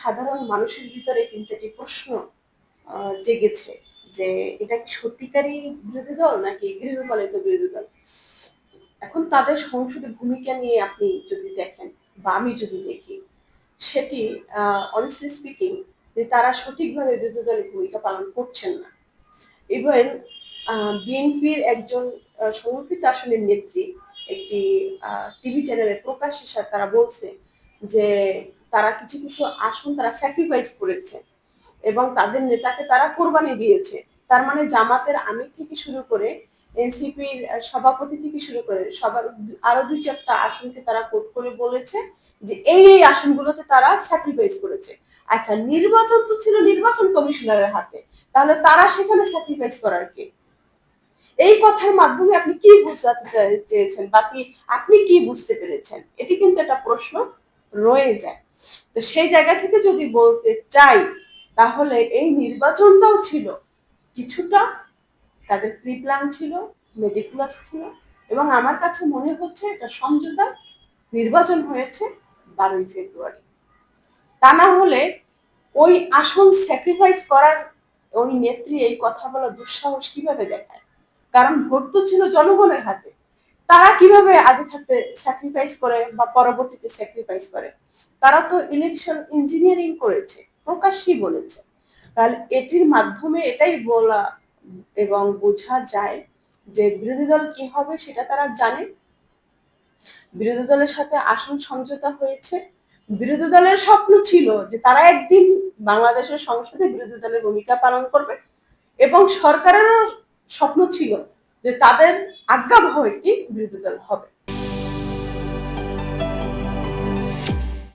সাধারণ মানুষের ভিতরে কিন্তু একটি প্রশ্ন জেগেছে যে এটা কি সত্যিকারই বিরোধী দল নাকি গৃহপালিত বিরোধী দল। এখন তাদের সংসদে ভূমিকা নিয়ে আপনি যদি দেখেন বা আমি যদি দেখি, সেটি অনেস্টলি স্পিকিং যে তারা সঠিকভাবে বিরোধী দলের ভূমিকা পালন করছেন না। ইভেন বিএনপির একজন সংরক্ষিত আসনের নেত্রী একটি টিভি চ্যানেলে প্রকাশ্যে তারা বলছে যে তারা কিছু কিছু আসন তারা স্যাক্রিফাইস করেছে এবং তাদের নেতাকে তারা কোরবানি দিয়েছে। তার মানে জামাতের আমির থেকে শুরু করে এনসিপির সভাপতি থেকে শুরু করে সবার আরো ২-৪টা আসনকে তারা কোট করে বলেছে যে এই আসনগুলোতে তারা স্যাক্রিফাইস করেছে। আচ্ছা, নির্বাচন তো ছিল নির্বাচন কমিশনারের হাতে, তাহলে তারা সেখানে স্যাক্রিফাইস করার কে? এই কথার মাধ্যমে আপনি কি বুঝাতে চেয়েছেন বা আপনি কি বুঝতে পেরেছেন? এটি কিন্তু একটা প্রশ্ন রয়ে যায়। তো সেই জায়গা থেকে যদি বলতে চাই, তাহলে এই নির্বাচনটাও ছিল কিছুটা তাদের প্রি প্ল্যান ছিল, মেটিকুলাস ছিল এবং আমার কাছে মনে হচ্ছে এটা সমঝোতা নির্বাচন হয়েছে 12ই ফেব্রুয়ারি। তা না হলে ওই আসন স্যাক্রিফাইস করার ওই নেত্রী এই কথা বলা দুঃসাহস কিভাবে দেখায়? কারণ ভোট তো ছিল জনগণের হাতে। তারা কিভাবে আগে থাকতে স্যাক্রিফাইস করে বা পরবর্তীতে স্যাক্রিফাইস করে? তারা তো ইলেকশন ইঞ্জিনিয়ারিং করেছে, প্রকাশ্যেই বলেছে। তাহলে এটির মাধ্যমে এটাই বলা এবং বোঝা যায় যে বিরোধী দল কি হবে সেটা তারা জানে। বিরোধী দলের সাথে আসন সমঝোতা হয়েছে। বিরোধী দলের স্বপ্ন ছিল যে তারা একদিন বাংলাদেশের সংসদে বিরোধী দলের ভূমিকা পালন করবে এবং সরকারেরও স্বপ্ন ছিল যে তাদের আজ্ঞাবহ একটি বিরোধী দল হবে।